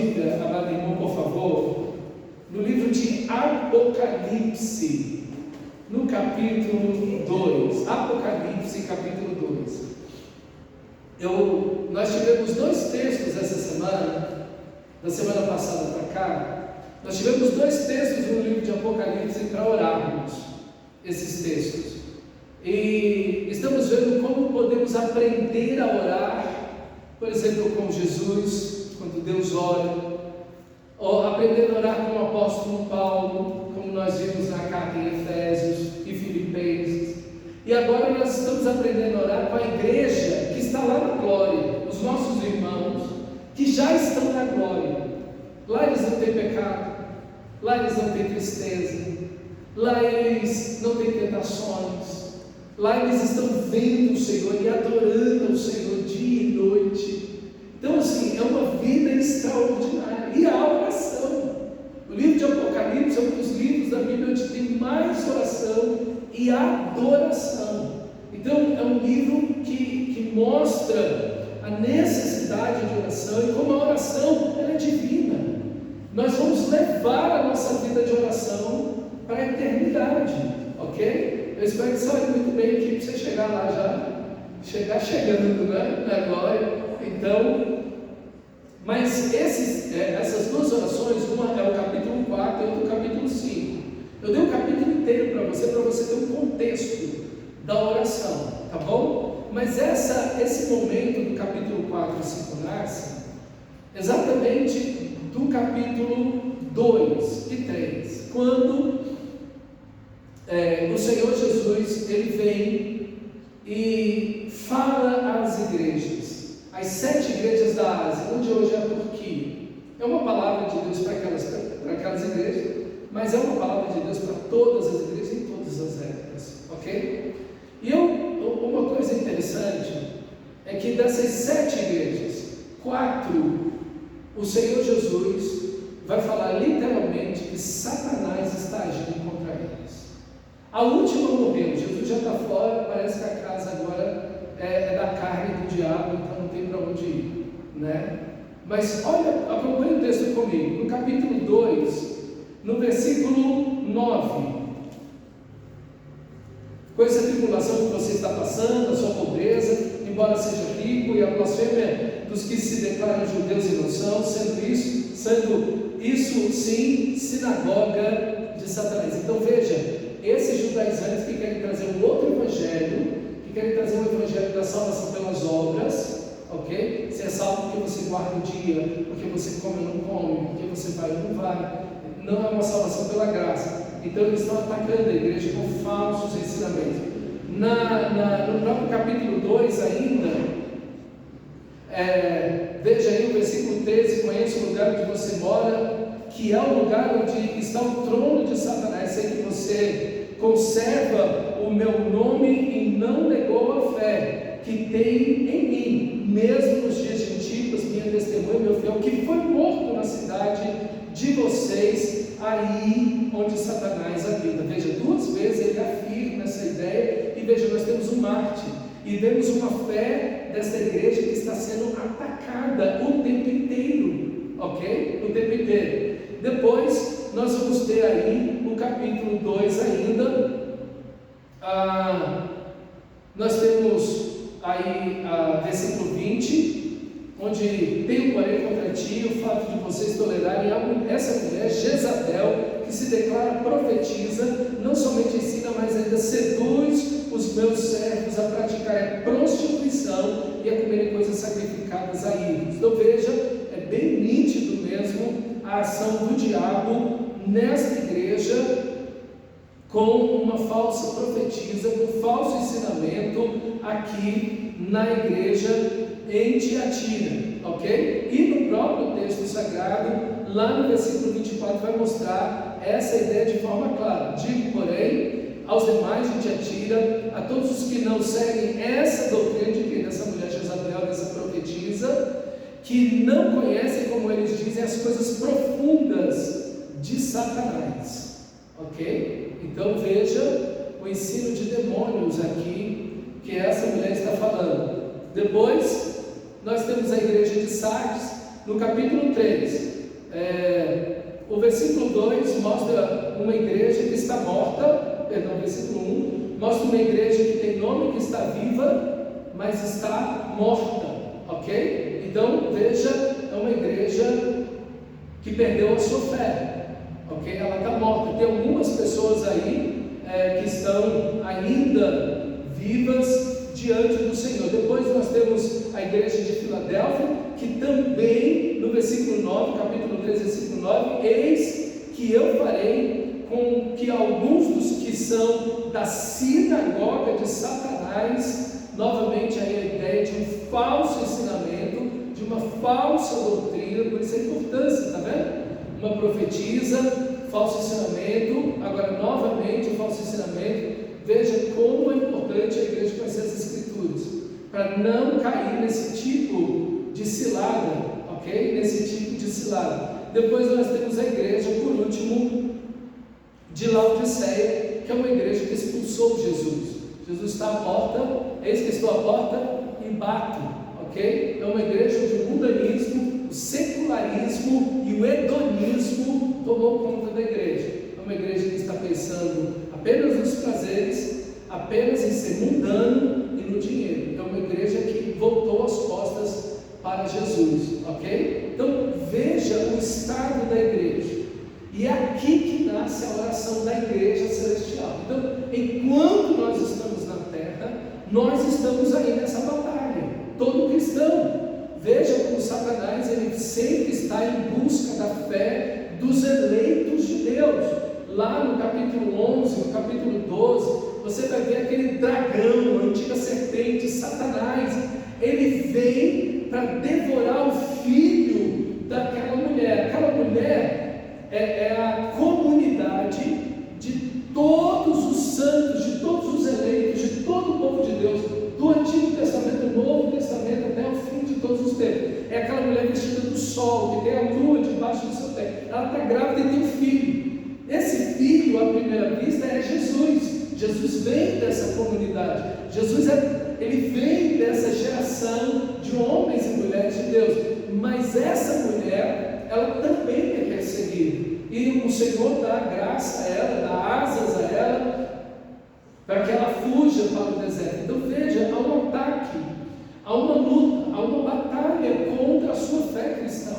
Bíblia, amado irmão, por favor, no livro de Apocalipse, no capítulo 2. Apocalipse, capítulo 2. Nós tivemos dois textos essa semana, da semana passada para cá. Nós tivemos dois textos no livro de Apocalipse para orarmos esses textos. E estamos vendo como podemos aprender a orar, por exemplo, com Jesus, quando Deus ora, ou aprender a orar com o apóstolo Paulo, como nós vimos na carta em Efésios e Filipenses. E agora nós estamos aprendendo a orar com a igreja que está lá na glória, os nossos irmãos que já estão na glória. Lá eles não têm pecado, lá eles não têm tristeza, lá eles não têm tentações, lá eles estão vendo o Senhor e adorando o Senhor dia e noite. Então assim, é uma vida extraordinária. E a oração, o livro de Apocalipse é um dos livros da Bíblia onde tem mais oração e adoração. Então é um livro que mostra a necessidade de oração e como a oração ela é divina. Nós vamos levar a nossa vida de oração para a eternidade, ok? Eu espero que você olhe muito bem aqui para você chegar lá já, chegando, né, na glória. Então, mas essas duas orações, uma é o capítulo 4 e outra o capítulo 5. Eu dei o capítulo inteiro para você ter um contexto da oração, tá bom? Mas esse momento do capítulo 4 e 5 nasce exatamente do capítulo 2 e 3, quando o Senhor Jesus ele vem e fala às igrejas, às 7 igrejas da Ásia, onde hoje é a Turquia. É uma palavra de Deus para aquelas igrejas, mas é uma palavra de Deus para todas as igrejas em todas as épocas, ok? E uma coisa interessante é que dessas 7 igrejas, 4, o Senhor Jesus vai falar literalmente que Satanás está agindo contra eles. A última morreu, Jesus já está fora, parece que a casa agora é da carne do diabo, então não tem para onde ir, né? Mas olha, acompanhe o texto comigo, no capítulo 2, no versículo 9. Com essa tribulação que você está passando, a sua pobreza, embora seja rico, e a blasfêmia dos que se declaram judeus e não são, sendo isso sim sinagoga de Satanás. Então veja, esses judaizantes que querem trazer um outro evangelho, que querem trazer um evangelho da salvação pelas obras, ok? Você é salvo porque você guarda o dia, porque você come ou não come, porque você vai ou não vai. Não é uma salvação pela graça. Então eles estão atacando a igreja com falsos ensinamentos. No próprio capítulo 2 ainda, veja aí o versículo 13: conheça o lugar onde você mora, que é o lugar onde está o trono de Satanás. Sei que você conserva o meu nome e não negou a fé que tem em mim, mesmo nos dias de Antipas, minha testemunha, meu fiel, que foi morto na cidade de vocês, aí onde Satanás habita. Veja, 2 vezes ele afirma essa ideia, e veja, nós temos um mártir, e vemos uma fé dessa igreja que está sendo atacada o tempo inteiro, ok? O tempo inteiro. Depois, nós vamos ter aí, no capítulo 2 ainda, nós temos aí, versículo 20, onde tenho porém contra ti o fato de vocês tolerarem essa mulher, Jezabel, que se declara profetiza, não somente ensina, mas ainda seduz os meus servos a praticar prostituição e a comerem coisas sacrificadas a ídolos. Então veja, é bem nítido mesmo a ação do diabo nesta igreja, com uma falsa profetisa, com falso ensinamento aqui na igreja em Tiatira, ok? E no próprio texto sagrado, lá no versículo 24, vai mostrar essa ideia de forma clara. Digo, porém, aos demais de Tiatira, a todos os que não seguem essa doutrina de quem? Dessa mulher Jezabel, dessa profetisa, que não conhecem, como eles dizem, as coisas profundas de Satanás, ok? Então veja o ensino de demônios aqui que essa mulher está falando. Depois nós temos a igreja de Sardes, no capítulo 3, o versículo 2 mostra uma igreja que está morta, perdão, versículo 1, mostra uma igreja que tem nome, que está viva, mas está morta, ok? Então, veja, é uma igreja que perdeu a sua fé, ok? Ela está morta. Tem algumas pessoas aí que estão ainda vivas diante do Senhor. Depois nós temos a igreja de Filadélfia, que também, no versículo 9, capítulo 3, versículo 9, eis que eu farei com que alguns dos que são da sinagoga de Satanás, novamente aí a ideia de um falso ensinamento, de uma falsa doutrina, por isso a importância, está vendo? Uma profetisa, falso ensinamento, agora novamente o falso ensinamento. Veja como é importante a igreja conhecer as Escrituras, para não cair nesse tipo de cilada, ok? Nesse tipo de cilada. Depois nós temos a igreja, por último, de Laodiceia, que é uma igreja que expulsou Jesus. Jesus está à porta, eis que estou à porta e bato, ok? É uma igreja onde o mundanismo, o secularismo e o hedonismo tomou conta da igreja. É uma igreja que está pensando apenas nos prazeres, apenas em ser mundano e no dinheiro. É uma igreja que voltou as costas para Jesus, ok? Então veja o estado da igreja, e é aqui que nasce a oração da igreja celestial. Então, enquanto nós estamos na terra, nós estamos aí nessa batalha, todo cristão. Veja como Satanás, ele sempre está em busca da fé dos eleitos de Deus. Lá no capítulo 11, no capítulo 12, você vai ver aquele dragão, a antiga serpente, Satanás. Ele vem para devorar o filho daquela mulher. Aquela mulher é a comunidade de todos os santos, de todos os eleitos, de todo o povo de Deus, do Antigo Testamento, do Novo Testamento, até o fim de todos os tempos. É aquela mulher vestida do sol, que tem a lua debaixo do seu pé. Ela está grávida e tem um filho. Esse filho, à primeira vista, é Jesus. Jesus vem dessa comunidade. Jesus ele vem dessa geração de homens e mulheres de Deus. Mas essa mulher, ela também é perseguida. E o Senhor dá graça a ela, dá asas a ela, para que ela fuja para o deserto. Então veja, há um ataque, há uma luta, há uma batalha contra a sua fé cristã.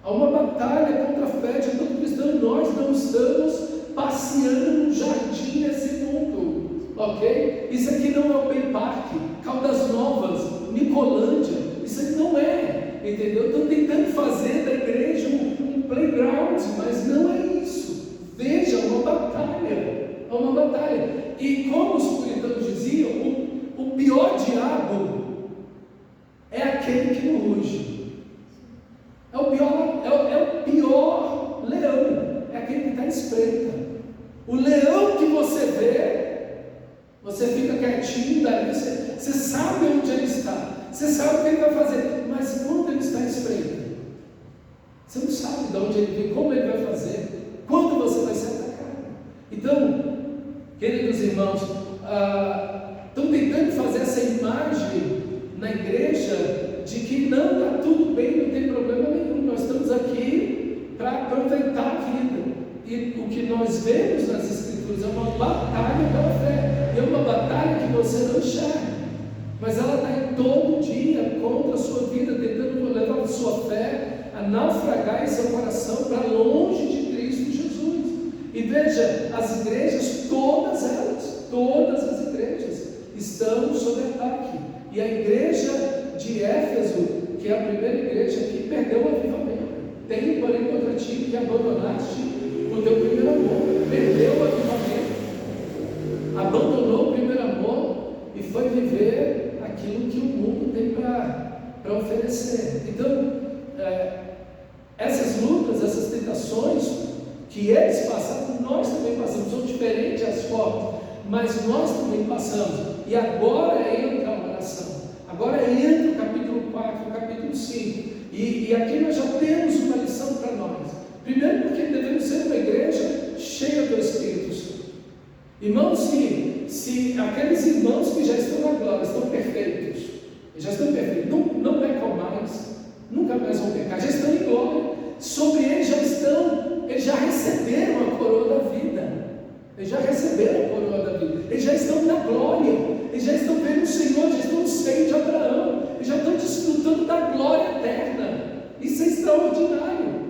Há uma batalha contra a fé de todo cristão. Nós não estamos passeando no jardim desse mundo, ok? Isso aqui não é o Bay Park, Caldas Novas, Nicolândia. Isso aqui não é, entendeu? Estão tentando fazer da igreja um playground, mas não é isso. Veja, é uma batalha, é uma batalha. E como os puritanos diziam, o pior diabo é aquele que não ruge. É o pior leão, é aquele que está à espreita. O leão que você vê, você fica quietinho, daí você sabe onde ele está, você sabe o que ele vai fazer, mas quando ele está à espreita, você não sabe de onde ele vem, como ele vai fazer, quando você vai ser atacado. Então, queridos irmãos, estão tentando fazer essa imagem na igreja de que não está tudo bem, não tem problema nenhum, nós estamos aqui para aproveitar a vida. E o que nós vemos nas Escrituras é uma batalha pela fé, e é uma batalha que você não enxerga, mas ela está em todo dia contra a sua vida, tentando levar a sua fé a naufragar em seu coração para longe de Cristo Jesus. E veja, as igrejas, todas as igrejas estão sob ataque, e a igreja de Éfeso, que é a primeira igreja que perdeu o avivamento. Tenho, porém, contra ti que abandonaste o teu primeiro amor, perdeu o avivamento, abandonou o primeiro amor e foi viver aquilo que o mundo tem para oferecer. Então, essas lutas, essas tentações que eles passaram, nós também passamos, são diferentes as formas, mas nós também passamos. E agora entra a oração. Agora entra o capítulo 4, o capítulo 5, e aqui nós já temos uma lição para nós. Primeiro, porque devemos ser uma igreja cheia do Espírito Santo. Irmãos, se aqueles irmãos que já estão na glória estão perfeitos, não pecam mais, nunca mais vão pecar, já extraordinário.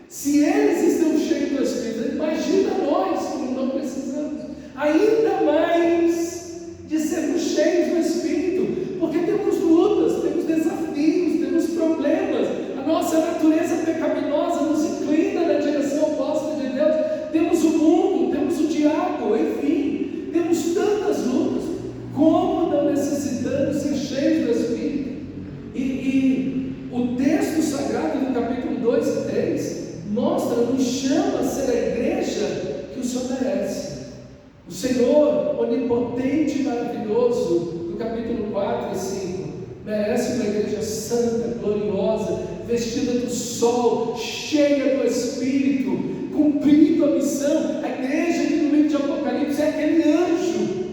Se eles estão cheios do Espírito, imagina nós como não precisamos ainda mais de sermos cheios do Espírito, porque temos lutas, temos desafios, temos problemas, a nossa natureza pecaminosa nos inclina na direção oposta de Deus, temos o mundo, temos o diabo, enfim, temos tantas lutas. Como não necessitamos ser cheios do Espírito? E o texto sagrado do capítulo 2 e 3 mostra, nos chama a ser a igreja que o Senhor merece. O Senhor onipotente e maravilhoso, do capítulo 4 e 5, merece uma igreja santa, gloriosa, vestida do sol, cheia do Espírito, cumprindo a missão. A igreja que no livro de Apocalipse é aquele anjo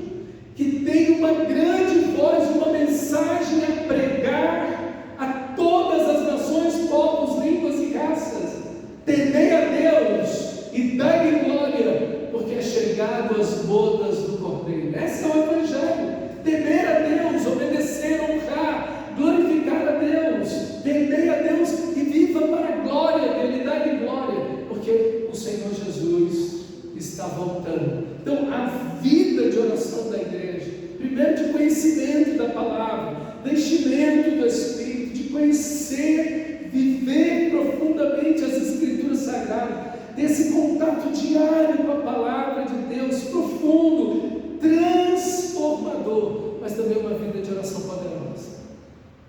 que tem uma grande voz, uma mensagem a pregar a todas as nações, povos, línguas e raças. Temei a Deus e dai-lhe glória, porque é chegado as bodas do Cordeiro. Esse é o Evangelho. Temer a Deus, obedecer, honrar, glorificar a Deus. Temei a Deus e viva para a glória dele, dai-lhe glória, porque o Senhor Jesus está voltando. Então, a vida de oração da igreja, primeiro de conhecimento da palavra, de enchimento do Espírito, de conhecer, viver profundamente as Escrituras Sagradas, desse contato diário com a palavra de Deus, profundo, transformador, mas também uma vida de oração poderosa,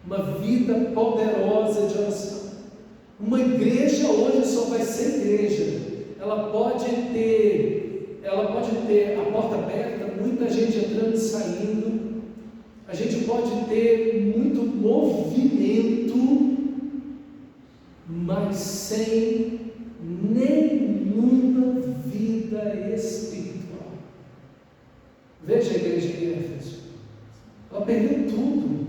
uma vida poderosa de oração. Uma igreja hoje só vai ser igreja, ela pode ter a porta aberta, muita gente entrando e saindo, a gente pode ter muito movimento, mas sem nenhuma vida espiritual. Veja a igreja de Éfeso, ela perdeu tudo.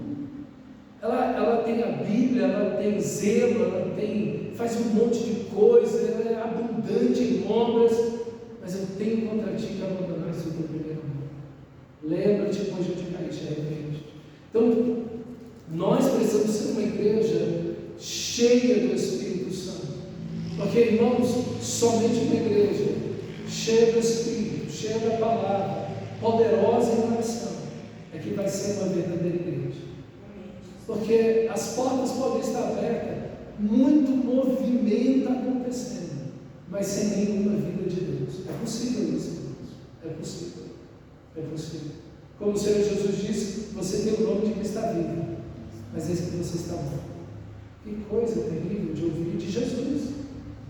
Ela tem a Bíblia, ela tem zelo, faz um monte de coisa, ela é abundante em obras, mas eu tenho contra ti que abandonaste o teu primeiro amor. Lembra-te, pois eu te caíste, arrepende. Então, nós precisamos ser uma igreja cheia do Espírito Santo, porque, irmãos, somente uma igreja cheia do Espírito, cheia da palavra, poderosa em oração, é que vai ser uma verdadeira igreja. Porque as portas podem estar abertas, muito movimento acontecendo, mas sem nenhuma vida de Deus. É possível isso, irmãos. É possível. É possível. Como o Senhor Jesus disse, você tem o nome de que está vivo, mas esse que você está morto. Que coisa terrível de ouvir de Jesus.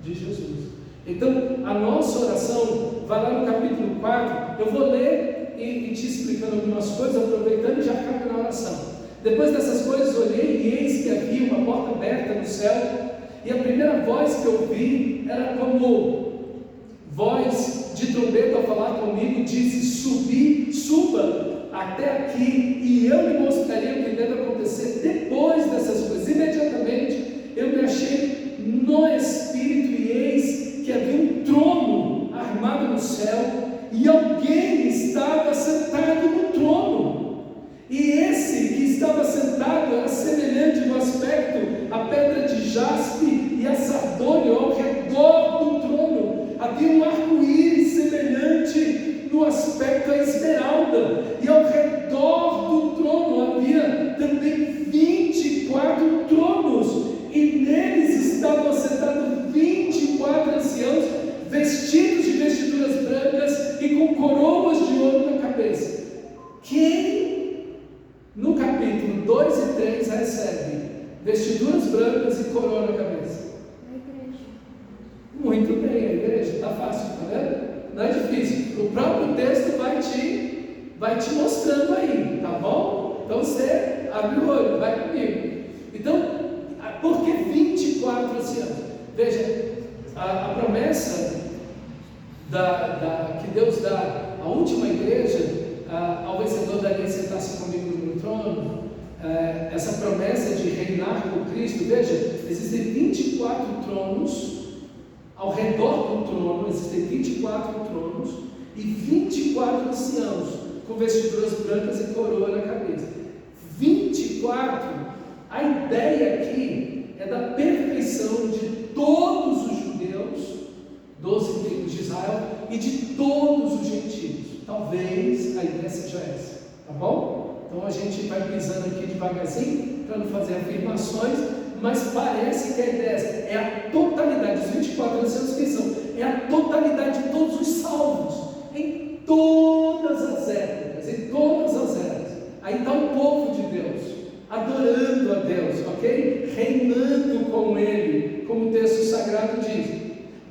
De Jesus. Então, a nossa oração vai lá no capítulo 4. Eu vou ler e te explicando algumas coisas, aproveitando e já cabe na oração. Depois dessas coisas, olhei e eis que havia uma porta aberta no céu, e a primeira voz que eu vi era como voz de trombeta ao falar comigo, disse: suba até aqui, e eu lhe mostraria o que deve acontecer depois dessas coisas. Imediatamente eu me achei no Espírito, e eis que havia um trono armado no céu, e alguém estava sentado no trono. E esse que estava sentado era semelhante no aspecto a pedra de jaspe e a sardônio. Ao redor do trono havia um arco-íris semelhante no aspecto a esmeralda, e ao redor do trono havia também 24 tronos, e neles estavam assentados 24 anciãos, vestidos de vestiduras brancas e com coroas de ouro na cabeça. Quem no capítulo 2 e 3 recebe vestiduras brancas e coroa na cabeça? A igreja. Muito bem, a igreja. Está fácil, tá vendo? Não é difícil. O próprio texto vai te mostrando aí, tá bom? Então você abre o olho, vai comigo. Então, por que 24 anciãos? Veja, a promessa que Deus dá à última igreja, ao vencedor daria sentar-se comigo no trono, essa promessa de reinar com Cristo. Veja, existem 24 tronos ao redor do trono, existem 24 tronos e 24 anciãos com vestiduras brancas e coroa na cabeça. 24, a ideia aqui é da perfeição perfeição de todos os judeus, 12 tribos de Israel, e de todos os gentios. Talvez a ideia seja essa, tá bom? Então a gente vai pisando aqui devagarzinho, para não fazer afirmações, mas parece que a ideia é a totalidade, os 24 anciãos que são, é a totalidade de todos os salvos, em todas as épocas, em todas as eras. Aí está o povo de Deus, adorando a Deus, ok? Reinando com Ele, como o texto sagrado diz.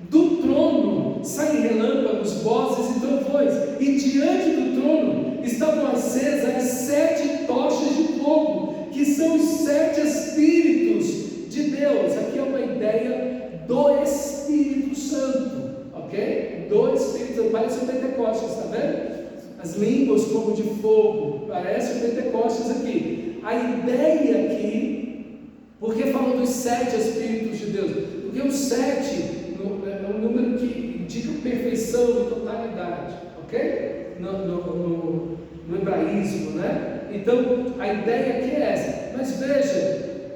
Do trono saem relâmpagos, vozes e trovões, e diante do trono estavam acesas as 7 tochas de fogo, que são os 7 Espíritos de Deus. Aqui é uma ideia do Espírito Santo, ok? Do Espírito Santo, parece o Pentecostes, está vendo? As línguas como de fogo, parece o Pentecostes aqui. A ideia aqui, porque falou dos 7 Espíritos de Deus? Porque o 7 é um número que indica perfeição e totalidade, ok? No hebraísmo, né? Então, a ideia aqui é essa. Mas veja,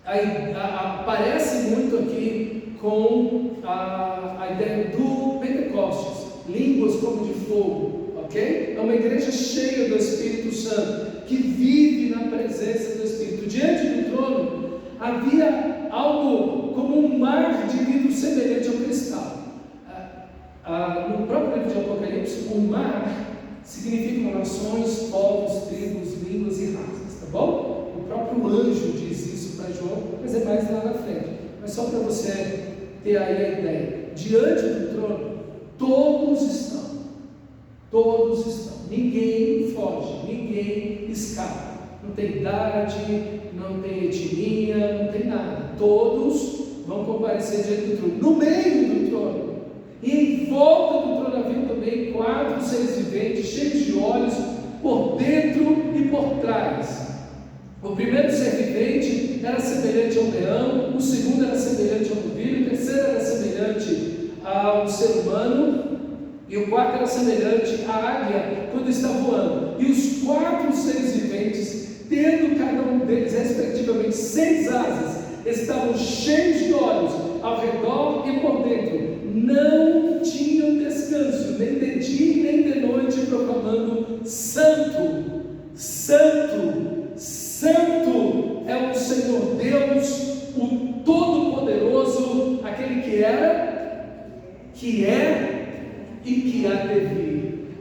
aparece muito aqui com a ideia do Pentecostes, línguas como de fogo, ok? É uma igreja cheia do Espírito Santo, que vive na presença do Espírito. Diante do trono, havia algo como um mar de vidro semelhante ao cristal. No próprio livro de Apocalipse, o mar significa nações, povos, tribos, línguas e raças, tá bom? O próprio anjo diz isso para João, mas é mais lá na frente. Mas só para você ter aí a ideia. Diante do trono, todos estão. Todos estão. Ninguém foge, ninguém escapa. Não tem idade, não tem etnia, não tem nada. Todos vão comparecer diante do trono. No meio do trono, e em volta do trono havia também 4 seres viventes, cheios de olhos, por dentro e por trás. O primeiro ser vivente era semelhante ao leão, o segundo era semelhante ao novilho, o terceiro era semelhante ao ser humano, e o quarto era semelhante à águia quando está voando. E os 4 seres viventes, tendo cada um deles respectivamente 6 asas, estavam cheios de olhos ao redor e por dentro, não tinham descanso, nem de dia nem de noite, proclamando: Santo, Santo, Santo é o Senhor Deus, o Todo-Poderoso, aquele que era, que é e que há de vir.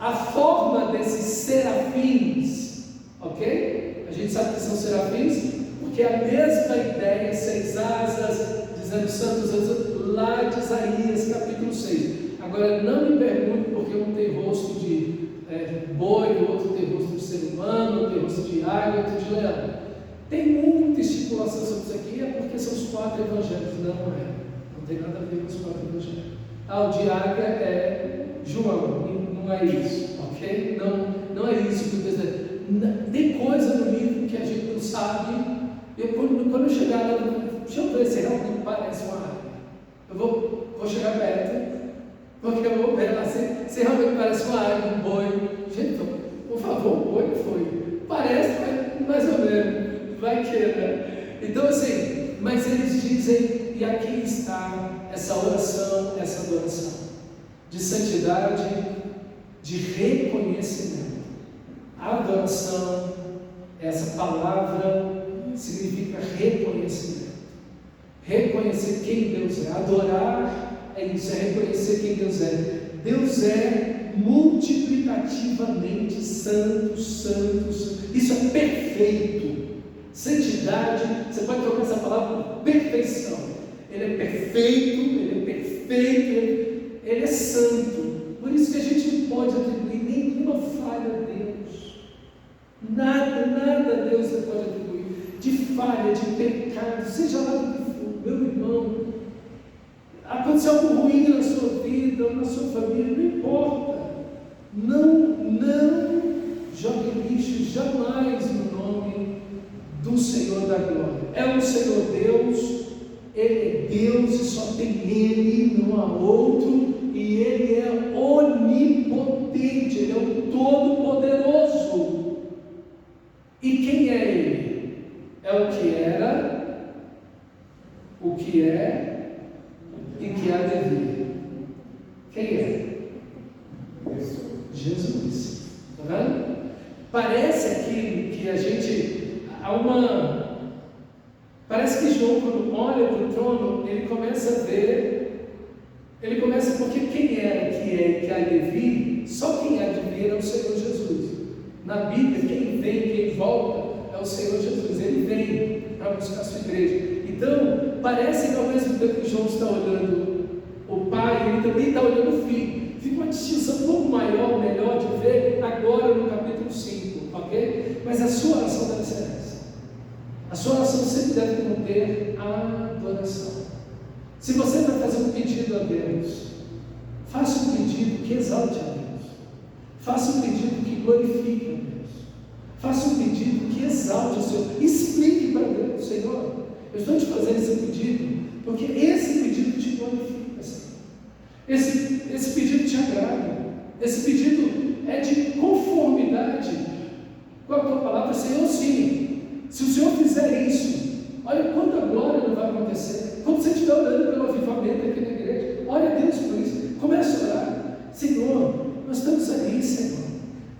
A forma desses serafins, ok? A gente sabe que são serafins, porque é a mesma ideia, 6 asas, dizendo santos, lá de Isaías capítulo 6. Agora, não me pergunte porque um tem rosto de boi, o outro tem rosto de ser humano, outro tem rosto de águia, outro de leão. Tem muita estipulação sobre isso aqui, é porque são os 4 evangelhos. Não tem nada a ver com os 4 evangelhos. O de águia é João, não é isso, ok? Não é isso que eu estou dizendo. Tem coisa no livro que a gente não sabe. Quando eu chegar lá, deixa eu ver se realmente parece uma águia. Eu vou chegar perto, porque eu vou ver lá se realmente parece uma águia, um boi. Gente, por favor, o boi foi. Parece, mas mais ou menos, vai que, né? Então assim, mas eles dizem, e aqui está essa oração, essa adoração, de santidade, de reconhecimento. A adoração, essa palavra, significa reconhecimento. Reconhecer quem Deus é. Adorar é isso, é reconhecer quem Deus é. Deus é multiplicativamente santo, santo, santo. Isso é perfeito. Santidade, você pode trocar essa palavra por perfeição. Ele é perfeito, ele é santo. Por isso que a gente não pode atribuir nenhuma falha a Deus. Nada Deus não pode atribuir de falha, de pecado, seja lá do que for. Meu irmão, aconteceu algo ruim na sua vida ou na sua família, não importa. Não jogue lixo jamais no nome do Senhor da glória. É o Senhor Deus, Ele é Deus e só tem Ele, não há outro, e Ele é onipotente, Ele é o Todo-Poderoso. E quem é Ele? É o que era, o é e que há de vir. Quem é? Jesus. Está vendo? Parece aqui que a gente parece que João, quando olha para o trono, ele começa a ver, porque quem era que é que há de vir, só quem há de vir é o Senhor Jesus. Na Bíblia, quem vem, quem volta é o Senhor Jesus. Ele vem para buscar a sua igreja. Então, parece que ao mesmo tempo que João está olhando o Pai, ele também está olhando o Filho. Fica uma distinção um pouco maior, melhor de ver agora no capítulo 5, ok? Mas a sua oração deve ser essa. A sua oração sempre deve conter adoração. Se você vai fazer um pedido a Deus, faça um pedido que exalte a Deus. Faça um pedido que glorifique a Deus. Faça um pedido que exalte o Senhor. Explique para Deus: Senhor, eu estou te fazendo esse pedido porque esse pedido te glorifica, Senhor. Esse pedido te agrada. Esse pedido é de conformidade com a tua palavra. Senhor, sim, se o Senhor fizer isso, olha quanta glória não vai acontecer. Quando você estiver orando pelo avivamento aqui na igreja, olha a Deus por isso. Comece a orar: Senhor, nós estamos aí, Senhor,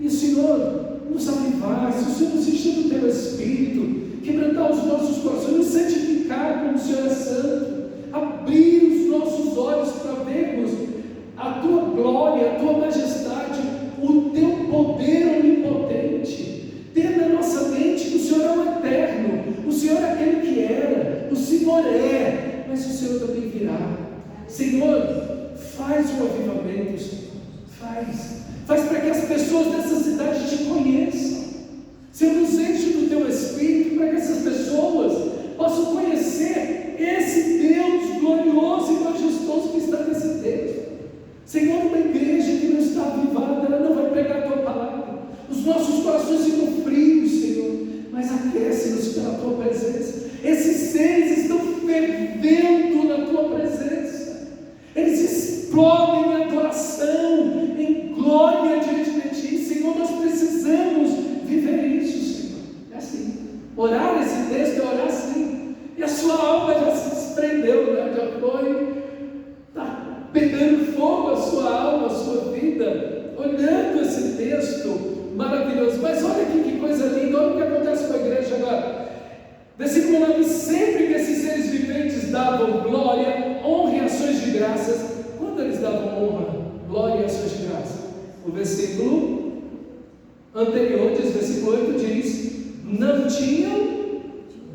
e o Senhor nos avivar, se o Senhor nos encher do teu Espírito, quebrantar os nossos corações, nos santificar como o Senhor é santo, abrir os nossos olhos para vermos a tua glória, a tua majestade, o teu poder onipotente, ter na nossa mente que o Senhor é o eterno, o Senhor é aquele que era, o Senhor é, mas o Senhor também virá. Senhor, faz o avivamento, Senhor, faz para que as pessoas dessa cidade te conheçam. Senhor, nos enche do teu Espírito para que essas pessoas possam conhecer esse Deus glorioso e majestoso que está nesse texto. Senhor, uma igreja que não está avivada, ela não vai pregar a tua palavra. Os nossos corações ficam frios, Senhor, mas aquece-nos pela tua presença. Esses seres estão fervendo na tua presença. Eles explodem em adoração, em glória diante de ti. Senhor, nós precisamos viver isso, Senhor. É assim. Orar esse texto é orar assim. E a sua alma já se desprendeu, né? Já foi, está pegando fogo a sua alma, a sua vida, olhando esse texto maravilhoso. Mas olha aqui que coisa linda, olha o que acontece com a igreja agora. Versículo 9: sempre que esses seres viventes davam glória, honra e ações de graças. Quando eles davam honra, glória e ações de graças? O versículo anterior, versículo 8, diz: não tinham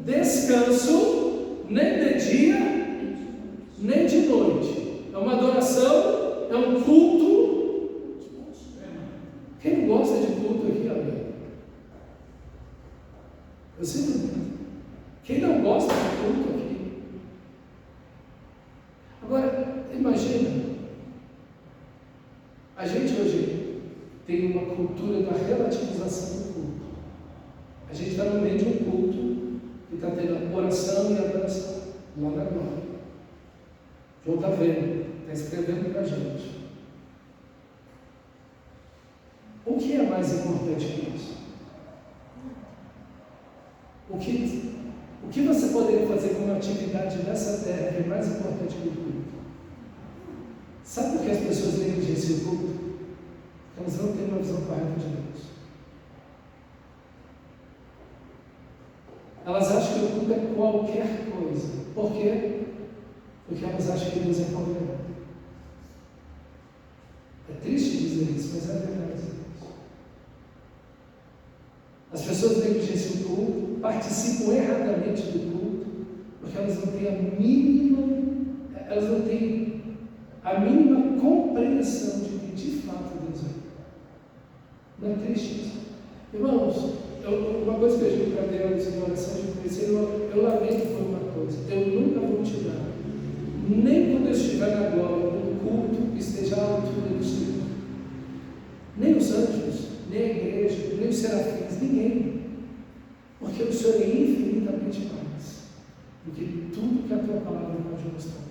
descanso nem de dia nem de noite. É uma adoração, é um culto. Quem não gosta de culto aqui, amém? Eu sinto muito. Quem não gosta de culto aqui? Agora, imagina, a gente hoje tem uma cultura da relativização do culto. A gente está no meio de um culto que está tendo oração e adoração lá na glória. João está vendo, está escrevendo para a gente. O que é mais importante que isso? O que você poderia fazer como atividade dessa terra que é mais importante que o culto? Sabe por que as pessoas negligenciam o culto? Porque elas não têm uma visão correta de Deus. Elas acham que o culto é qualquer coisa. Por quê? Porque elas acham que Deus é qualquer coisa. É triste dizer isso, mas é verdade. As pessoas negligenciam o culto, participam erradamente do culto, porque elas não têm a mínima compreensão de que de fato Deus é. Não é triste isso? Irmãos, uma coisa que eu digo para Deus em oração de Senhor, eu lamento por uma coisa: eu nunca vou te dar, nem quando eu estiver na glória, um culto que esteja à altura do Senhor. Nem os anjos, nem a igreja, nem os serafins, ninguém. Porque o Senhor é infinitamente mais do que tudo que a tua palavra pode mostrar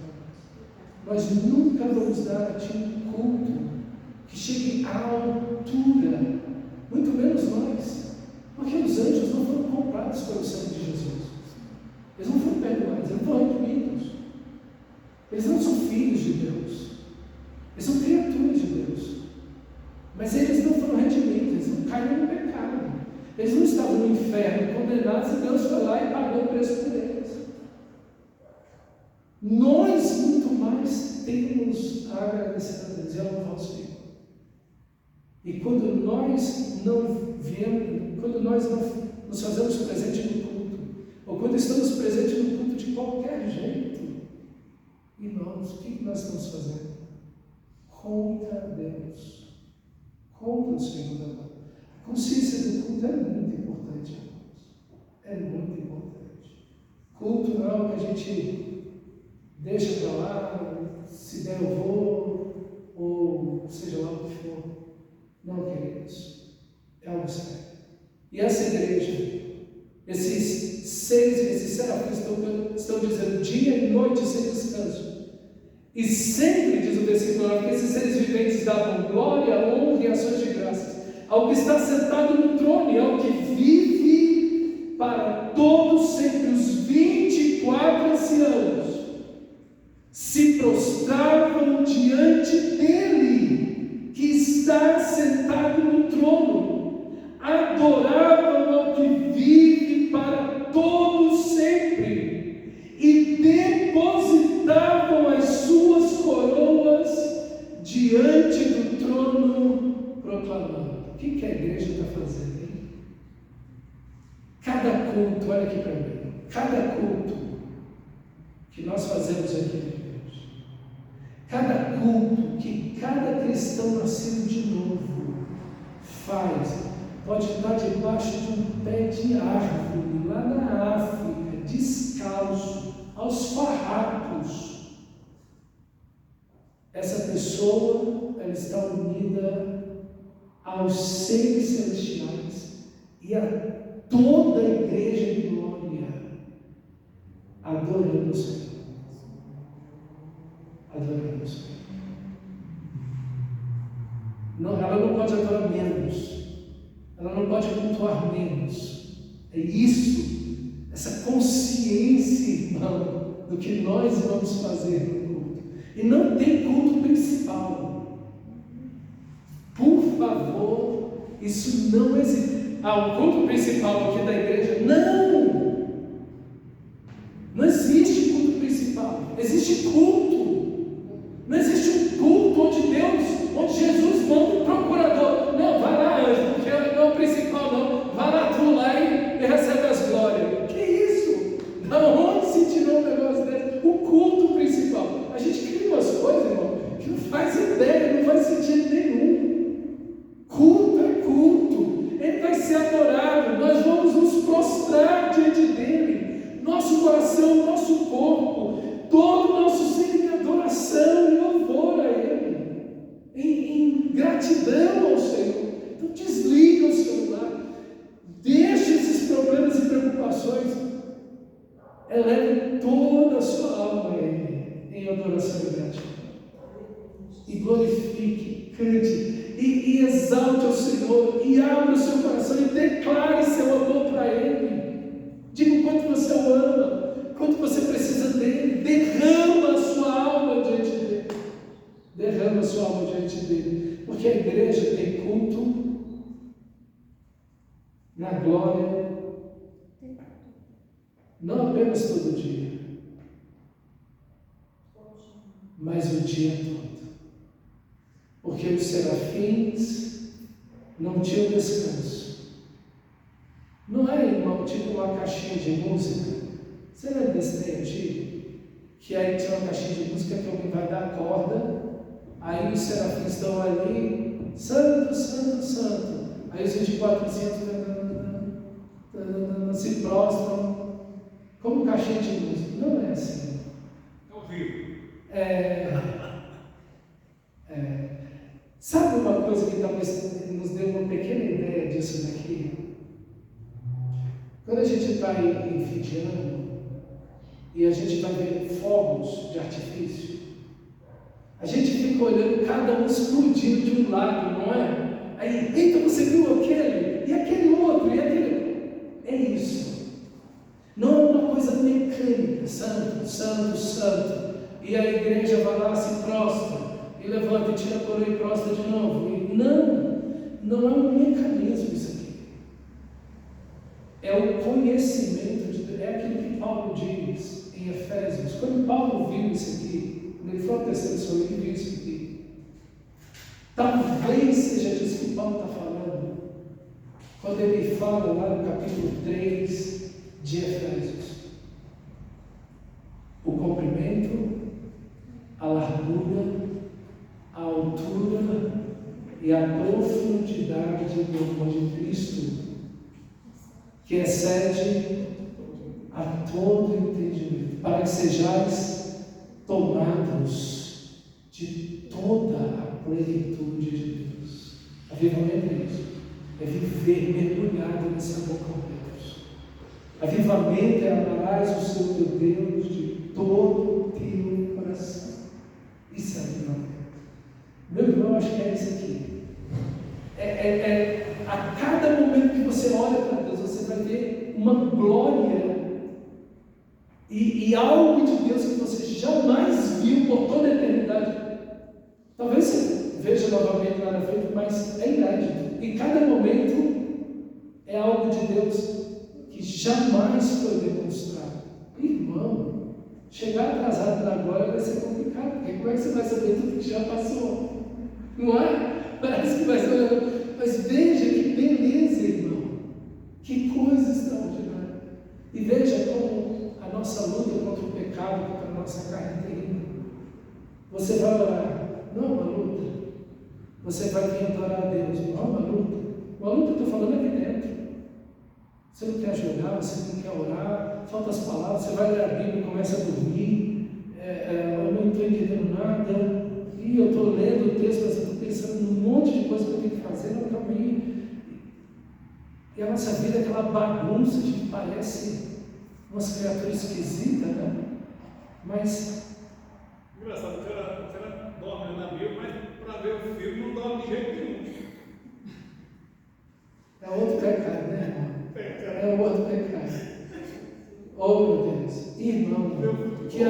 para nós. Nós nunca vamos dar a ti um culto que chegue à altura, muito menos nós. Porque os anjos não foram comprados pelo sangue de Jesus. Eles não foram perdoados, eles não foram redimidos. Eles não são filhos de Deus. Eles são criaturas de Deus. Mas eles não foram redimidos, eles não caíram no pecado. Eles não estavam no inferno condenados e Deus foi lá e pagou o preço por eles. Nós muito mais temos a agradecer a Deus e a louvar o Senhor. E quando nós não viemos, quando nós não nos fazemos presente no culto, ou quando estamos presentes no culto de qualquer jeito, irmãos, o que nós estamos fazendo? Contra Deus, contra o Senhor da mão. A consciência do culto é muito importante, irmãos. É muito importante. Culto não é o que a gente deixa para lá, se der eu vou, ou seja lá o que for. Não, queridos, é algo sério. E essa igreja, esses serafins estão dizendo dia e noite sem descanso. E sempre, diz o versículo 9, que esses seres viventes davam glória, honra e ações de graças ao que está sentado no trono e ao que vive para todos sempre. Os 24 anciãos se prostravam diante dele, que está sentado no trono, adoravam ao que vive para todos sempre e depositavam as suas coroas diante do trono, proclamando. O que a igreja está fazendo, hein? Cada culto, olha aqui para mim, cada culto que nós fazemos aqui, cada culto que cada cristão nascido de novo faz, pode estar debaixo de um pé de árvore, lá na África, descalço, aos farrapos. Essa pessoa, ela está unida aos seres celestiais e a toda a igreja de glória, adorando o Senhor. Adorando o Senhor. Não, ela não pode adorar menos. Ela não pode cultuar menos. É isso, essa consciência, irmão, do que nós vamos fazer no culto. E não tem culto principal. Por favor, isso não existe. O culto principal aqui da igreja, não! Não existe culto principal. Existe culto. Não existe um culto onde Jesus manda um procurador. Não, vai lá, anjo, porque não é o principal, não. Vai lá tu lá e recebe as glórias. Que isso? Da onde se tirou um negócio desse? O culto principal. A gente cria umas coisas, irmão, que não faz ideia, não faz sentido nenhum. Culto é culto. Ele vai ser adorado. Nós vamos nos prostrar diante dele. Nosso coração, nosso corpo, todo o nosso ser em adoração e louvor a ele, em gratidão ao Senhor. Então desliga o celular, deixa esses problemas e preocupações, eleve toda a sua alma a ele, em adoração e gratidão, e glorifique, cante, e exalte ao Senhor, e abra o seu coração, e declare seu amor para ele. Diga o quanto você o ama, quanto você precisa dele. Derrama a sua alma diante dele. Derrama a sua alma diante dele. Porque a igreja tem culto na glória, não apenas todo dia, mas o dia todo. Porque os serafins não tinham descanso. Não é, irmão, tipo uma caixinha de música. Você lembra desse trem antigo? Que aí tinha uma caixinha de música que alguém vai dar a corda, aí os serafins estão ali, santo, santo, santo. Aí os 24 se prostram, como caixinha de música. Não é assim. É ao vivo. Sabe uma coisa que talvez nos dê uma pequena ideia disso daqui? Quando a gente está em fim de ano e a gente vai ver fogos de artifício, a gente fica olhando cada um explodindo de um lado, não é? Aí, eita, você viu aquele? E aquele outro? E aquele? É isso. Não é uma coisa mecânica, santo, santo, santo. e a igreja vai lá, se prostra, e levanta e tira a coroa e prostra de novo. E não é um mecanismo isso aqui. É o conhecimento de Deus. É aquilo que Paulo diz em Efésios. Quando Paulo viu isso aqui, quando ele foi ao Tessalonicenses, ele viu isso aqui. Talvez seja disso que Paulo está falando, quando ele fala lá no capítulo 3 de Efésios. O comprimento, a largura, a altura e a profundidade do amor de Cristo, que excede a todo entendimento, para que sejais tomados de toda a plenitude de Deus. Avivamento é isso, é viver mergulhado nesse amor com Deus. Avivamento é amarás o seu teu Deus de todo o teu coração. Isso é avivamento. Meu irmão, acho que é isso aqui. A cada momento que você olha para Deus, você vai ver uma glória e algo de Deus que você jamais viu por toda a eternidade. Talvez você veja novamente lá na frente, mas é inédito. E cada momento é algo de Deus que jamais foi demonstrado. Irmão, chegar atrasado na glória vai ser complicado, porque como é que você vai saber tudo que já passou? Não é? Parece que vai ser. Mas veja que beleza, irmão. Que coisa extraordinária. E veja como a nossa luta contra o pecado, contra a nossa carne terrível. Você vai orar, não é uma luta. Você vai vir adorar a Deus, não é uma luta. Uma luta, eu estou falando aqui dentro. Você não quer ajoelhar, você não quer orar, falta as palavras, você vai ler a Bíblia e começa a dormir. Eu não estou entendendo nada. E eu estou lendo o texto, mas eu estou pensando num monte de coisa que eu tenho que fazer, não acabei. E a nossa vida é aquela bagunça, a gente parece umas criaturas esquisitas, né? Mas. Engraçado, o cara dorme na Bíblia, mas para ver o filme não dorme de jeito nenhum. É outro pecado, né, irmão? É outro pecado. Oh, meu Deus. Irmão, que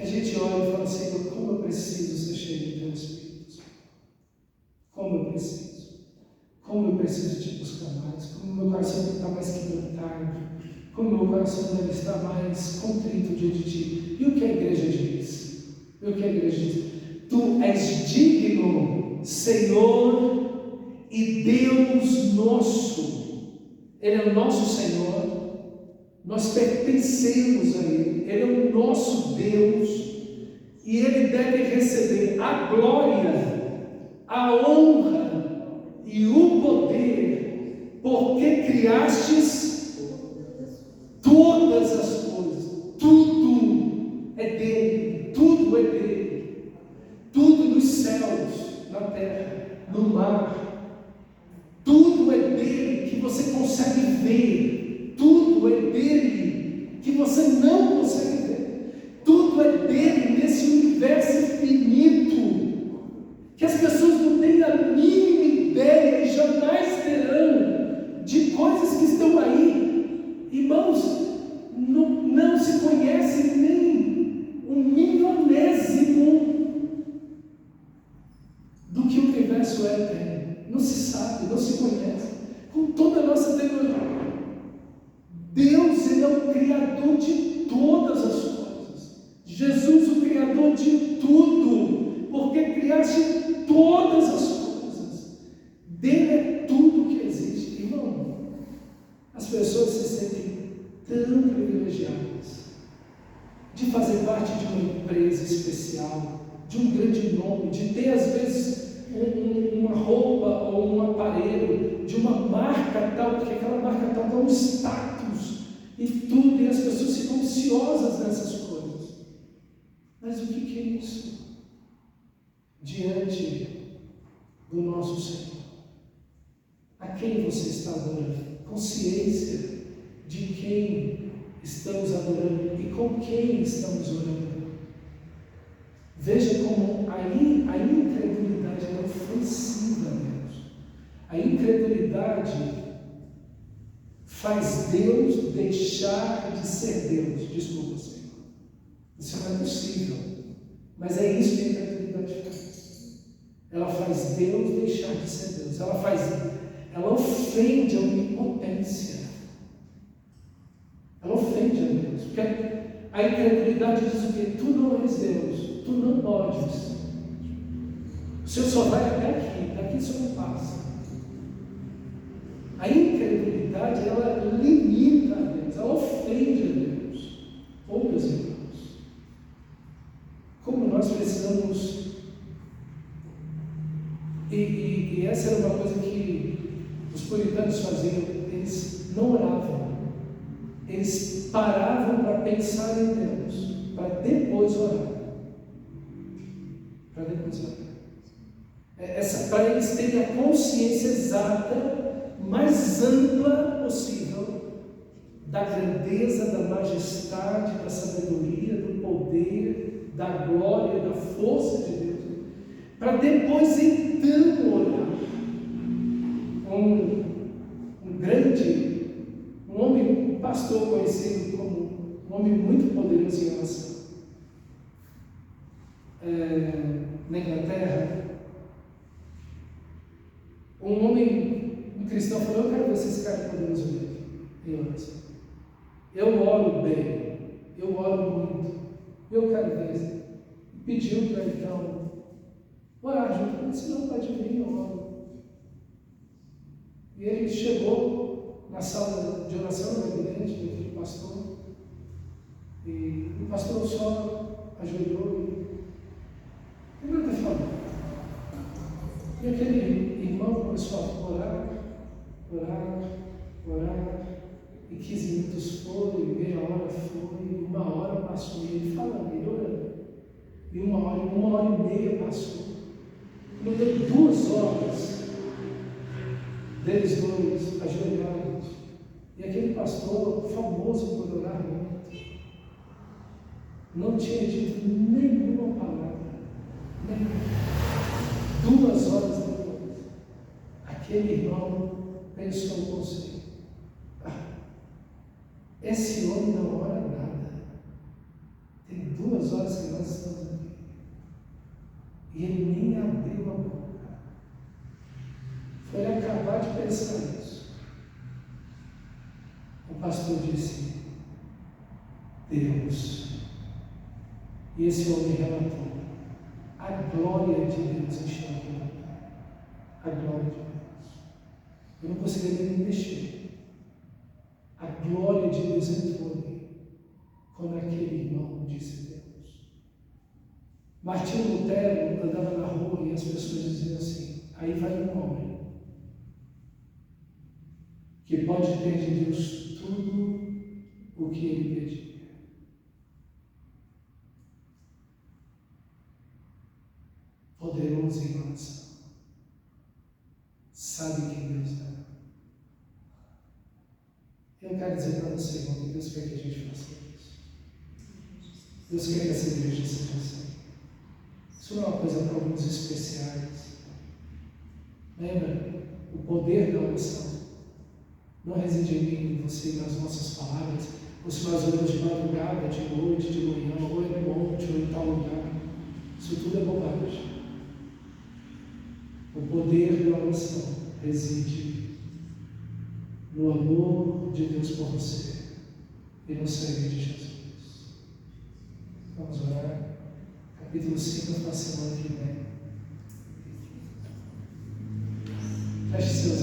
a gente olha e fala assim, como eu preciso ser cheio do teu Espírito. Como eu preciso. Como eu preciso te buscar mais. Como meu coração deve estar mais quebrantado. Como meu coração deve estar mais contrito diante de ti. E o que a igreja diz? E o que a igreja diz? Tu és digno, Senhor e Deus nosso. Ele é o nosso Senhor. Nós pertencemos a Ele. Ele é o nosso Deus. E Ele deve receber a glória, a honra e o poder, porque criastes todas as coisas. Tudo é dele. Tudo é dele. Tudo nos céus, na terra, no mar. Tudo é dele que você consegue ver. Tudo é dele que você não consegue ver. Tudo é dele nesse universo infinito, que as pessoas não têm a mínima ideia e jamais terão de coisas que estão aí. Irmãos, não se conhece nem um milionésimo do que o universo é. Não se sabe, não se conhece. Com toda a nossa tecnologia. Deus, Ele é o Criador de todas as coisas. Jesus, o Criador de tudo, porque criaste todas as coisas. Dele é tudo que existe. Irmão, as pessoas se sentem tão privilegiadas de fazer parte de uma empresa especial, de um grande nome, de ter às vezes uma roupa ou um aparelho de uma marca tal, porque aquela marca tal dá um status e tudo, e as pessoas ficam ansiosas nessas coisas. Mas o que é isso diante do nosso Senhor? A quem você está adorando? Consciência de quem estamos adorando e com quem estamos orando. Veja como a incredulidade é ofensiva a Deus. A incredulidade faz Deus deixar de ser Deus. Desculpa, Senhor. Isso não é possível. Mas é isso que a incredulidade faz. Ela faz Deus deixar de ser Deus. Ela ofende a onipotência. Ela ofende a Deus. Porque a incredulidade diz o quê? Tu não és Deus. Tu não podes. O Senhor só vai até aqui. Daqui o Senhor não passa. A incredulidade, ela limita a Deus. Ela ofende a Deus. Oh, meus irmãos, como nós precisamos. E essa era uma coisa que os puritanos faziam. Eles não oravam. Eles paravam para pensar em Deus, para depois orar. Para depois orar. Para eles terem a consciência exata, mais ampla possível, da grandeza, da majestade, da sabedoria, do poder, da glória, da força de Deus, para depois então orar. Um homem, um pastor conhecido como um homem muito poderoso em oração, na Inglaterra, um cristão falou: eu quero ver se esse cara é poderoso mesmo em oração. Eu oro bem, eu oro muito, eu quero ver. Pediu para então orar junto com ele, se não pode vir, eu oro. E ele chegou na sala de oração, no gabinete daquele pastor, e o pastor só ajoelhou e não está falando. E aquele irmão começou a orar, e 15 minutos foram, e meia hora foi, e uma hora passou, e ele falando, ele orando, e uma hora e meia passou. Não deu 2 horas deles dois ajoelhados, e aquele pastor, famoso por orar muito, não tinha dito nenhuma palavra, nenhuma. 2 horas depois, aquele irmão pensou consigo: esse homem não ora nada, tem 2 horas que nós estamos aqui, e ele nem abriu a boca. Foi ele acabar de pensar nisso, o pastor disse: Deus. E esse homem relatou: a glória de Deus encheu aquele lugar. A glória de Deus. Eu não conseguia nem me mexer. A glória de Deus entrou ali, quando aquele irmão disse Deus. Martinho Lutero andava na rua e as pessoas diziam assim: aí vai um homem que pode ter de Deus tudo o que ele pedir. Poderoso em oração, sabe quem Deus é. Eu quero dizer para você, irmão, que Deus quer que a gente faça isso. Deus quer que essa igreja seja assim. Isso não é uma coisa para alguns especiais. Lembra? O poder da oração não reside em mim, em você, nas nossas palavras, ou se nós oramos de madrugada, de noite, de manhã, ou em monte, ou em tal lugar. Isso tudo é bobagem. O poder da oração reside no amor de Deus por você e no sangue de Jesus. Vamos orar. Capítulo 5 na semana que vem. Feche seus